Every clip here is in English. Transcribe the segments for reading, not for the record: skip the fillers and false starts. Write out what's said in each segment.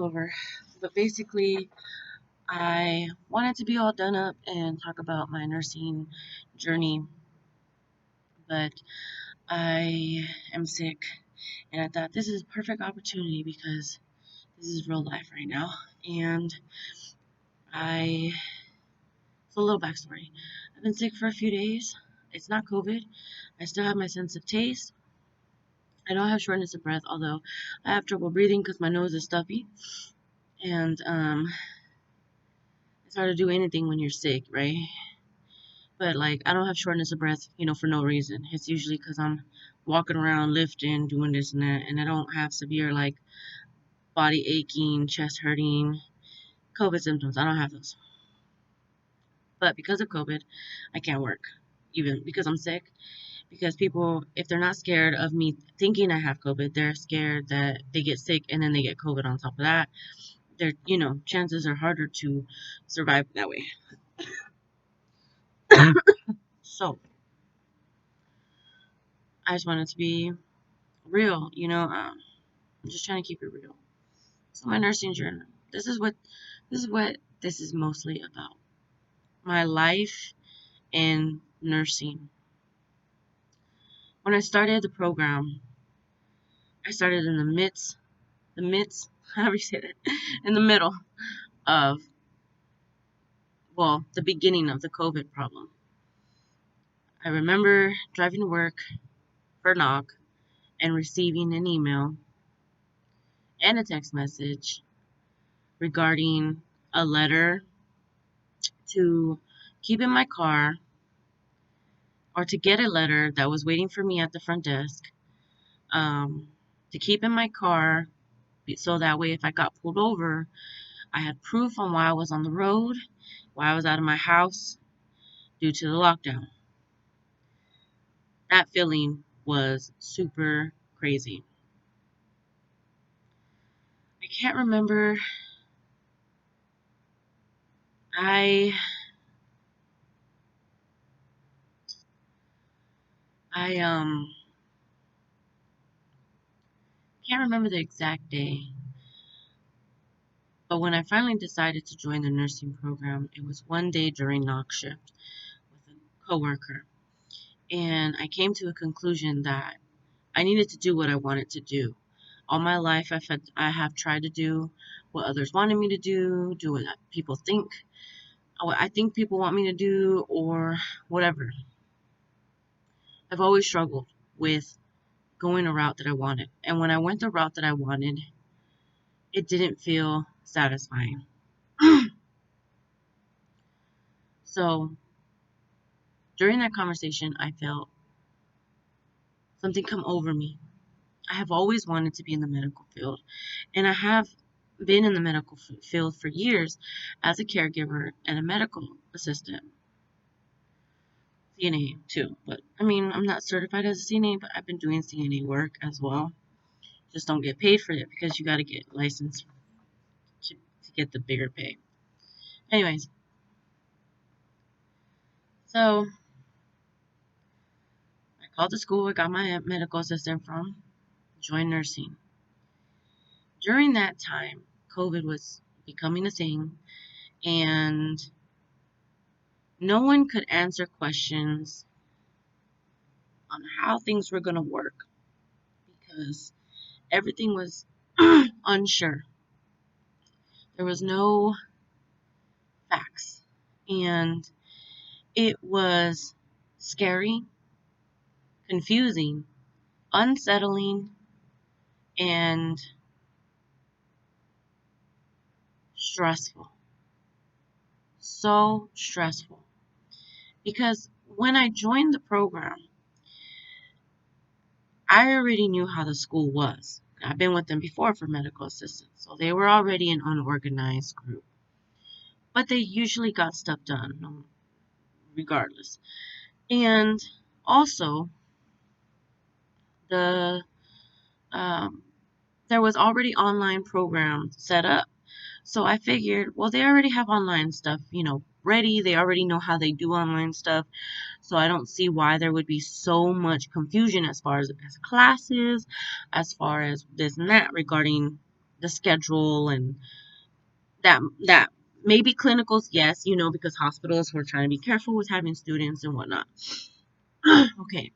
all over. But basically, I wanted to be all done up and talk about my nursing journey, but I am sick, and I thought this is a perfect opportunity because this is real life right now. And I, so a little backstory. I've been sick for a few days. It's not COVID. I still have my sense of taste. I don't have shortness of breath, although I have trouble breathing because my nose is stuffy. And it's hard to do anything when you're sick, right? But like, I don't have shortness of breath, for no reason. It's usually because I'm walking around, lifting, doing this and that, and I don't have severe like body aching, chest hurting, COVID symptoms. I don't have those. But because of COVID, I can't work, even because I'm sick. Because people, if they're not scared of me thinking I have COVID, they're scared that they get sick and then they get COVID on top of that. Chances are harder to survive that way. So I just wanted to be real, I'm just trying to keep it real. So my nursing journey. This is what this is mostly about. My life in nursing. When I started the program, I started in however you say that, in the middle of, well, the beginning of the COVID problem. I remember driving to work for knock and receiving an email and a text message regarding a letter to keep in my car, or to get a letter that was waiting for me at the front desk, um, to keep in my car so that way if I got pulled over, I had proof on why I was on the road, why I was out of my house due to the lockdown. That feeling was super crazy. I can't remember. I I can't remember the exact day, but when I finally decided to join the nursing program, it was one day during knock shift with a coworker, and I came to a conclusion that I needed to do what I wanted to do. All my life, I have tried to do what others wanted me to do what people think, what I think people want me to do, or whatever. I've always struggled with going a route that I wanted. And when I went the route that I wanted, it didn't feel satisfying. So during that conversation, I felt something come over me. I have always wanted to be in the medical field, and I have been in the medical field for years as a caregiver and a medical assistant. CNA too, but I mean, I'm not certified as a CNA, but I've been doing CNA work as well. Just don't get paid for it because you got to get licensed to get the bigger pay. Anyways, so I called the school I got my medical assistant from, joined nursing. During that time, COVID was becoming a thing, and no one could answer questions on how things were going to work because everything was unsure. There was no facts, and it was scary, confusing, unsettling, and stressful. So stressful. Because when I joined the program, I already knew how the school was. I've been with them before for medical assistants, so they were already an unorganized group. But they usually got stuff done, regardless. And also, the um, there was already online programs set up. So I figured, well, they already have online stuff, ready. They already know how they do online stuff. So I don't see why there would be so much confusion as far as classes, as far as this and that regarding the schedule and that maybe clinicals, yes, because hospitals were trying to be careful with having students and whatnot. Okay.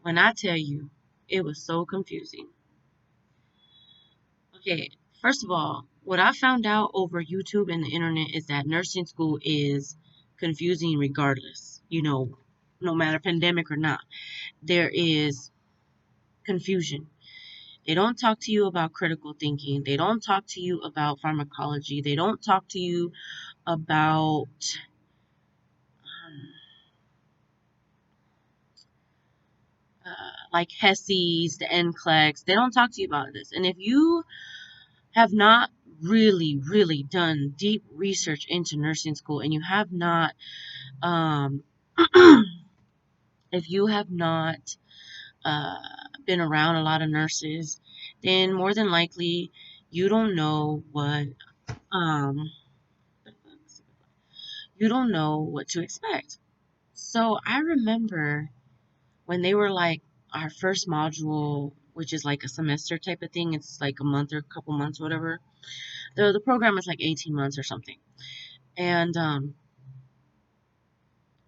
When I tell you, it was so confusing. Okay, first of all, what I found out over YouTube and the internet is that nursing school is confusing regardless. No matter pandemic or not, there is confusion. They don't talk to you about critical thinking. They don't talk to you about pharmacology. They don't talk to you about like HESES, the NCLEX. They don't talk to you about this. And if you have not really, really done deep research into nursing school and you have not, um, if you have not uh, been around a lot of nurses, then more than likely you don't know um, what to expect. So I remember when they were like our first module, which is like a semester type of thing. It's like a month or a couple months, whatever. The program is like 18 months or something. And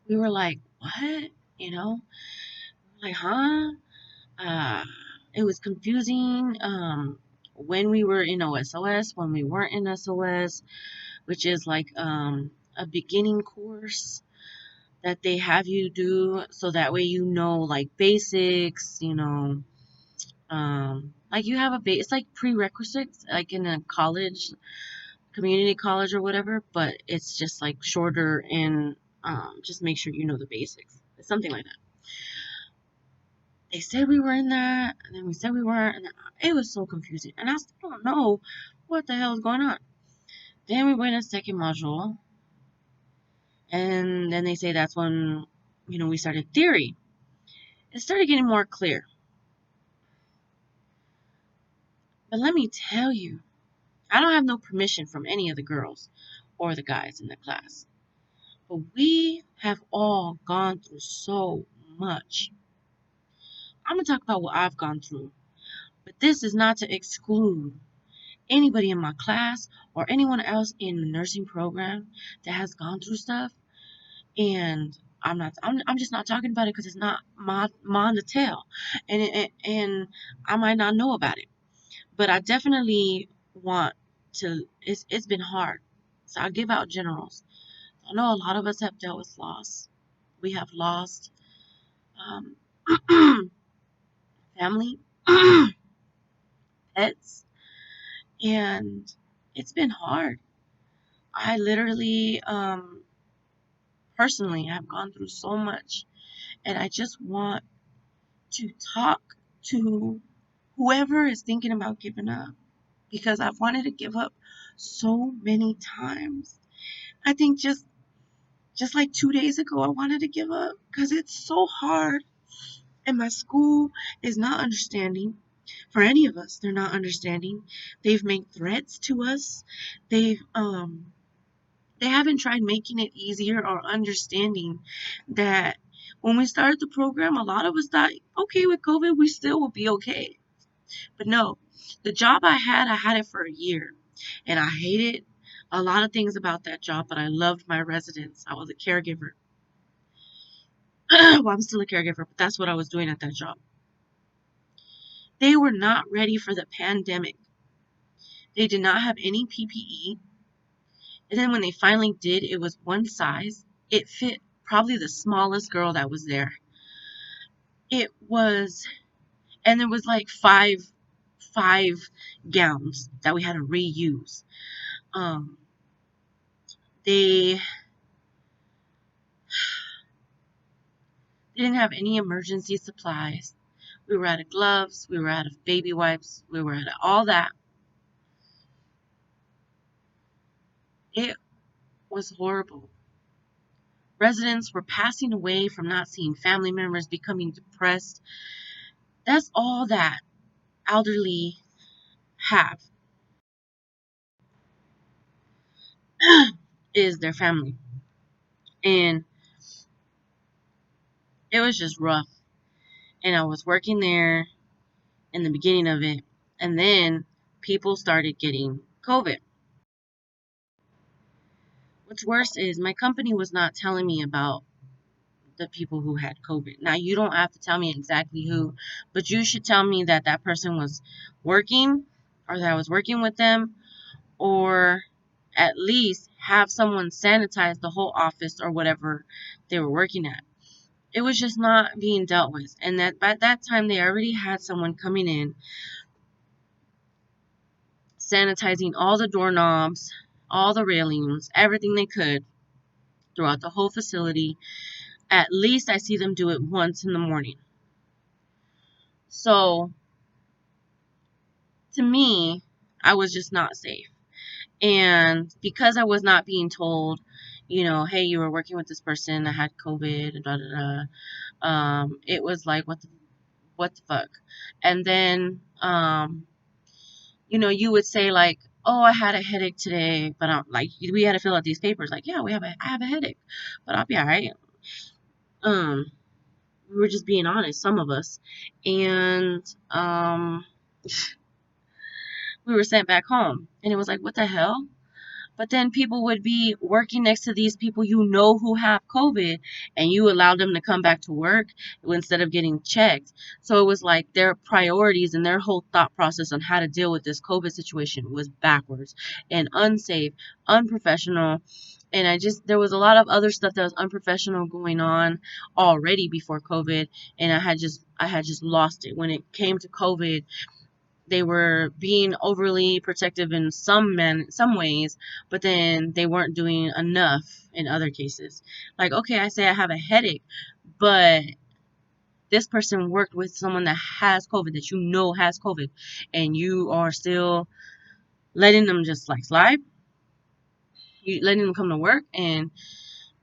we were like, what? You know, like, huh? Uh, it was confusing. When we were in OSOS, when we weren't in SOS, which is like a beginning course that they have you do so that way like basics, like you have it's like prerequisites like in a college, community college or whatever, but it's just like shorter and just make sure you know the basics. It's something like that. They said we were in that, and then we said we weren't, and it was so confusing. And I still don't know what the hell is going on. Then we went in second module, and then they say that's when, we started theory. It started getting more clear. But let me tell you, I don't have no permission from any of the girls or the guys in the class. But we have all gone through so much. I'm going to talk about what I've gone through. But this is not to exclude anybody in my class or anyone else in the nursing program that has gone through stuff. And I'm just not talking about it because it's not my to tell. And I might not know about it. But I definitely want to, it's been hard. So I'll give out generals. I know a lot of us have dealt with loss. We have lost um, family, pets, and it's been hard. I literally, personally, have gone through so much, and I just want to talk to whoever is thinking about giving up because I've wanted to give up so many times. I think just like 2 days ago, I wanted to give up because it's so hard, and my school is not understanding. For any of us, they're not understanding. They've made threats to us. They haven't tried making it easier or understanding that when we started the program, a lot of us thought, okay, with COVID, we still will be okay. But no, the job I had it for a year, and I hated a lot of things about that job, but I loved my residents. I was a caregiver. Well, I'm still a caregiver, but that's what I was doing at that job. They were not ready for the pandemic. They did not have any PPE. And then when they finally did, it was one size. It fit probably the smallest girl that was there. It was, and there was like five gowns that we had to reuse. Um, they didn't have any emergency supplies. We were out of gloves. We were out of baby wipes. We were out of all that. It was horrible. Residents were passing away from not seeing family members, becoming depressed. That's all that elderly have is their family. And it was just rough. and I was working there in the beginning of it, and then people started getting COVID. What's worse is my company was not telling me about the people who had COVID. Now, you don't have to tell me exactly who, but you should tell me that that person was working, or that I was working with them, or at least have someone sanitize the whole office or whatever they were working at. It was just not being dealt with. And that by that time they already had someone coming in, sanitizing all the doorknobs, all the railings, everything they could throughout the whole facility. At least I see them do it once in the morning. So to me, I was just not safe. And because I was not being told, hey, you were working with this person that had COVID, da da da, it was like, what the fuck? And then, you would say like, oh, I had a headache today, but I'm like, we had to fill out these papers. Like, yeah, I have a headache, but I'll be all right. Um, we were just being honest, some of us, and we were sent back home, and it was like, what the hell? But then people would be working next to these people who have COVID, and you allowed them to come back to work instead of getting checked. So it was like their priorities and their whole thought process on how to deal with this COVID situation was backwards and unsafe, unprofessional. And there was a lot of other stuff that was unprofessional going on already before COVID, and I had just lost it when it came to COVID. They were being overly protective in some ways, but then they weren't doing enough in other cases. Like, okay, I say I have a headache, but this person worked with someone that has COVID, that has COVID, and you are still letting them just like slide, you letting them come to work, and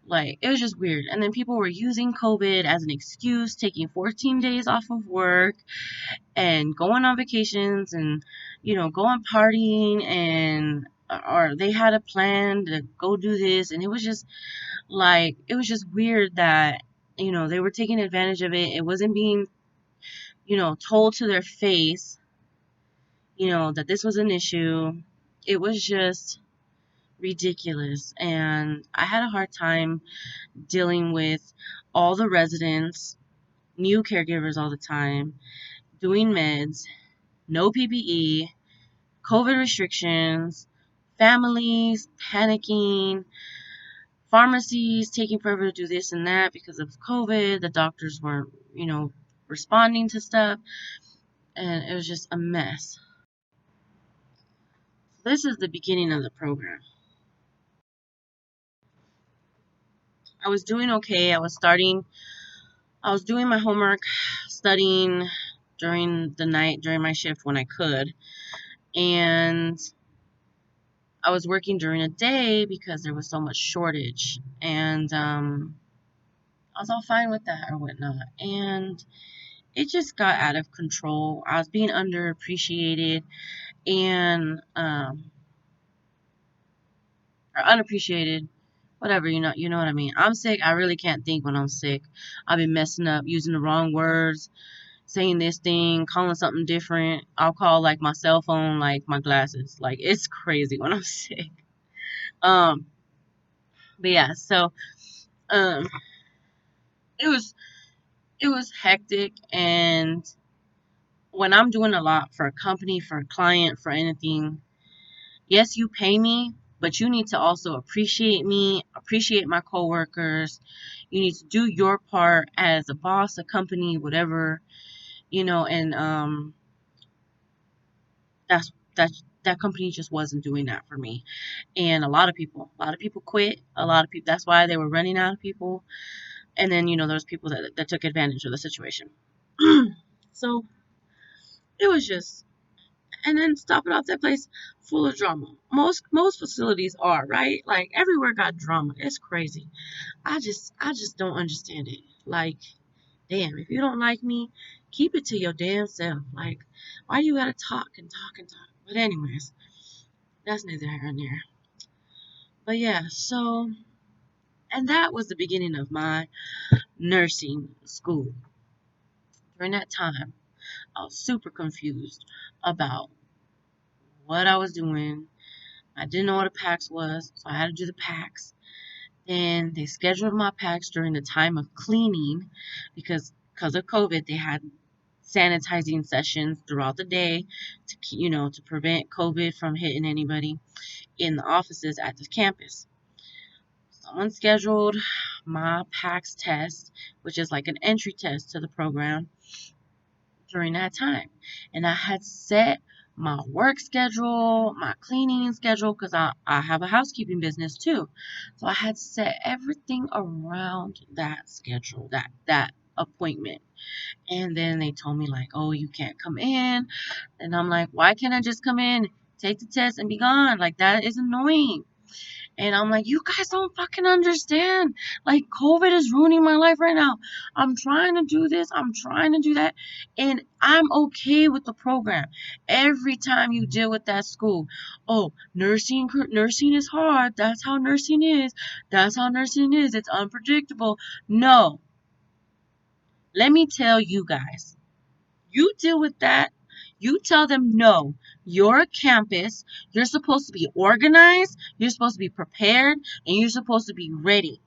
like it was just weird. And then people were using COVID as an excuse, taking 14 days off of work and going on vacations, and going partying, and or they had a plan to go do this, and it was just weird that they were taking advantage of it. It wasn't being told to their face that this was an issue. It was just ridiculous, and I had a hard time dealing with all the residents, new caregivers all the time, doing meds, no PPE, COVID restrictions, families panicking, pharmacies taking forever to do this and that because of COVID. The doctors weren't, responding to stuff, and it was just a mess. This is the beginning of the program. I was doing okay. I was doing my homework, studying during the night, during my shift when I could, and I was working during the day because there was so much shortage, and I was all fine with that or whatnot. And it just got out of control. I was being underappreciated and or unappreciated, whatever, you know what I mean. I'm sick. I really can't think when I'm sick. I've been messing up, using the wrong words, saying this thing, calling something different. I'll call like my cell phone like my glasses. Like it's crazy when I'm sick. Um, but yeah, so um, it was hectic, and when I'm doing a lot for a company, for a client, for anything, yes, you pay me, but you need to also appreciate me, appreciate my coworkers. You need to do your part as a boss, a company, whatever, and that company just wasn't doing that for me. And a lot of people quit. A lot of people, that's why they were running out of people. And then, there's people that took advantage of the situation. So it was just, and then stopping off that place full of drama. Most facilities are, right? Like everywhere got drama. It's crazy. I just don't understand it. Like, damn, if you don't like me, keep it to your damn self. Like, why you gotta talk and talk and talk? But anyways, that's neither here nor there. But yeah, so, and that was the beginning of my nursing school. During that time, I was super confused about what I was doing. I didn't know what a PAX was, so I had to do the PAX. And they scheduled my PAX during the time of cleaning because of COVID, they had sanitizing sessions throughout the day to prevent COVID from hitting anybody in the offices at the campus. Someone scheduled my PAX test, which is like an entry test to the program, during that time. And I had set my work schedule, my cleaning schedule, because I have a housekeeping business too. So I had set everything around that schedule, that appointment. And then they told me like, oh, you can't come in. And I'm like, why can't I just come in, take the test, and be gone? Like, that is annoying. And I'm like, you guys don't fucking understand. Like, COVID is ruining my life right now. I'm trying to do this, I'm trying to do that, and I'm okay with the program. Every time you deal with that school, oh, nursing is hard. That's how nursing is. That's how nursing is. It's unpredictable. No, let me tell you guys. You deal with that. You tell them no. You're a campus. You're supposed to be organized. You're supposed to be prepared, and you're supposed to be ready.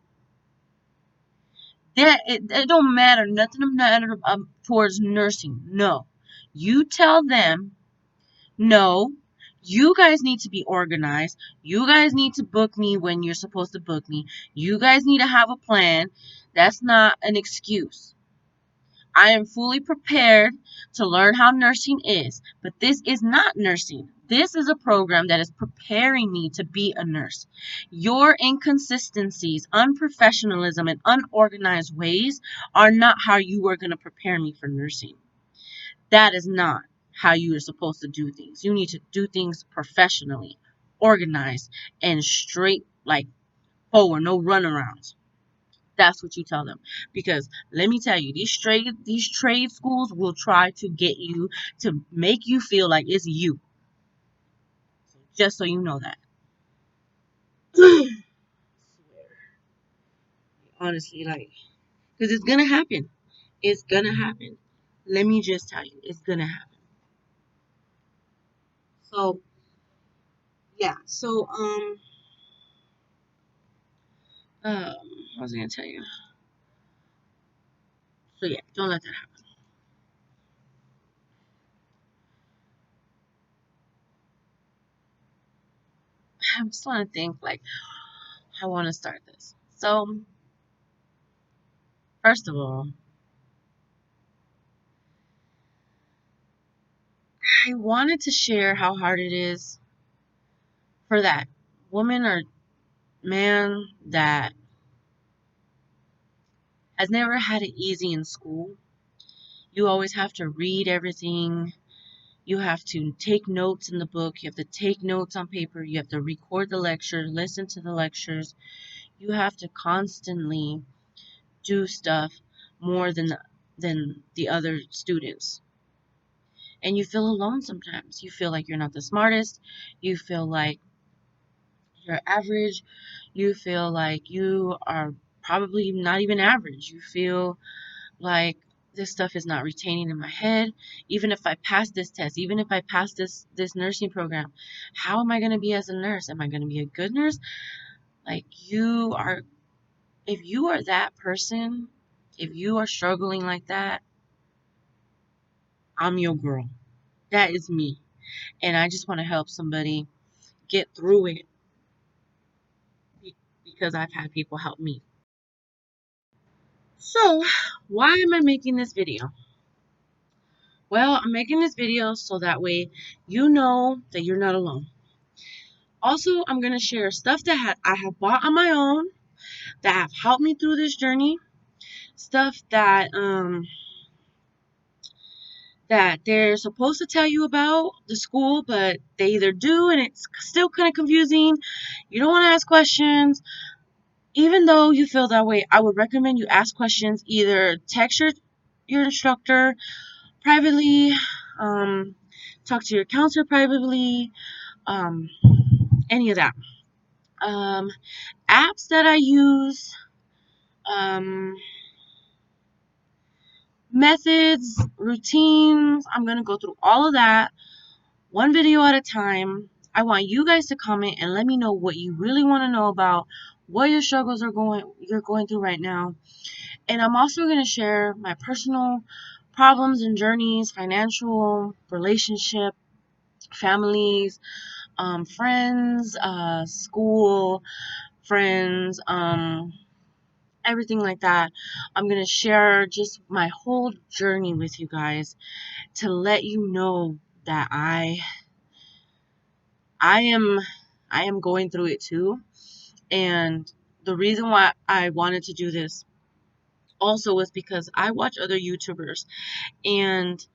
It don't matter. Nothing matter towards nursing. No. You tell them no. You guys need to be organized. You guys need to book me when you're supposed to book me. You guys need to have a plan. That's not an excuse. I am fully prepared to learn how nursing is, but this is not nursing. This is a program that is preparing me to be a nurse. Your inconsistencies, unprofessionalism, and unorganized ways are not how you are going to prepare me for nursing. That is not how you are supposed to do things. You need to do things professionally, organized, and straight, like forward, no runarounds. That's what you tell them. Because let me tell you, these trade schools will try to get you to make you feel like it's you. Just so you know that. Honestly, like, because it's gonna happen. It's gonna happen. Let me just tell you, it's gonna happen. So yeah. Um, what was I gonna tell you? So yeah, don't let that happen. I'm just trying to think like how I want to start this. So first of all, I wanted to share how hard it is for that woman or man that has never had it easy in school. You always have to read everything. You have to take notes in the book. You have to take notes on paper. You have to record the lecture, listen to the lectures. You have to constantly do stuff more than the other students. And you feel alone sometimes. You feel like you're not the smartest. You feel like you're average. You feel like you are probably not even average. You feel like this stuff is not retaining in my head. Even if I pass this test, even if I pass this nursing program, how am I going to be as a nurse? Am I going to be a good nurse? Like, if you are that person, if you are struggling like that, I'm your girl. That is me. And I just want to help somebody get through it because I've had people help me. So, why am I making this video? Well, I'm making this video so that way you know that you're not alone. Also, I'm going to share stuff that I have bought on my own that have helped me through this journey. Stuff that they're supposed to tell you about the school, but they either do and it's still kind of confusing. You don't want to ask questions. Even though you feel that way, I would recommend you ask questions. Either text your instructor privately, talk to your counselor privately, um, any of that. Um, Apps that I use, um, methods, routines. I'm going to go through all of that one video at a time. I want you guys to comment and let me know what you really want to know about, what your struggles you're going through right now. And I'm also going to share my personal problems and journeys, financial, relationship, families, friends, school, friends, everything like that. I'm going to share just my whole journey with you guys to let you know that I am I am going through it too. And the reason why I wanted to do this also was because I watch other YouTubers, and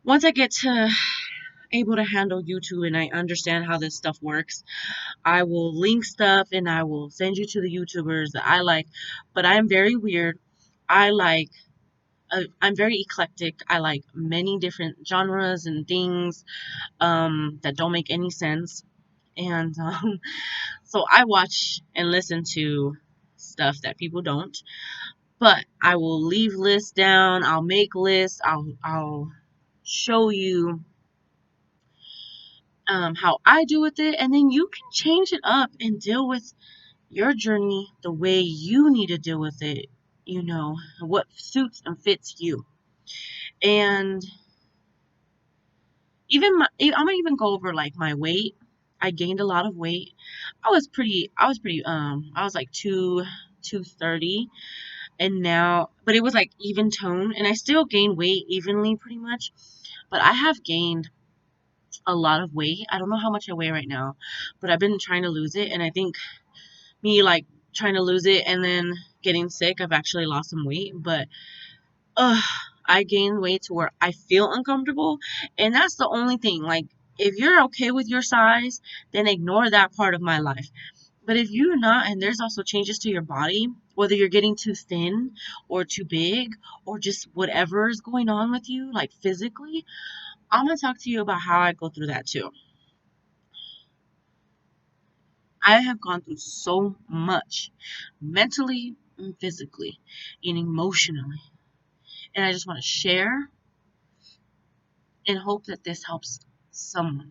once I get to able to handle YouTube and I understand how this stuff works, I will link stuff and I will send you to the YouTubers that I like. But I am very weird. I like I'm very eclectic. I like many different genres and things that don't make any sense. And so I watch and listen to stuff that people don't. But I will leave lists down. I'll make lists. I'll show you how I do with it, and then you can change it up and deal with your journey the way you need to deal with it. You know what suits and fits you. And I'm gonna even go over like my weight. I gained a lot of weight. I was like 230, and now, but it was like even tone, and I still gain weight evenly pretty much, but I have gained a lot of weight. I don't know how much I weigh right now, but I've been trying to lose it, and I think me like trying to lose it and then getting sick, I've actually lost some weight, but ugh, I gained weight to where I feel uncomfortable, and that's the only thing. Like, if you're okay with your size, then ignore that part of my life. But if you're not, and there's also changes to your body, whether you're getting too thin or too big or just whatever is going on with you, like physically, I'm gonna talk to you about how I go through that too. I have gone through so much mentally and physically and emotionally. And I just want to share and hope that this helps someone.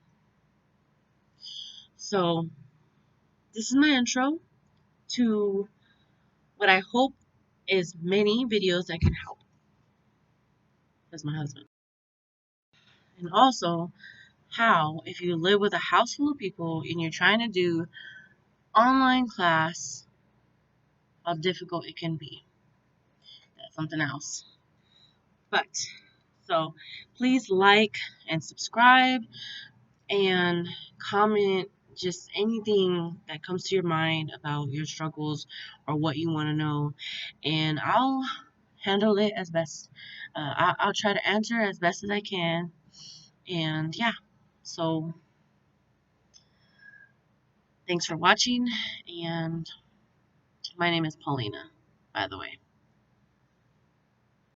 So, this is my intro to what I hope is many videos that can help as my husband. And also, how, if you live with a house full of people and you're trying to do online class, how difficult it can be. That's something else. But, so please like and subscribe and comment just anything that comes to your mind about your struggles or what you want to know, and I'll handle it as best. I'll try to answer as best as I can, and yeah. So thanks for watching, and my name is Paulina, by the way.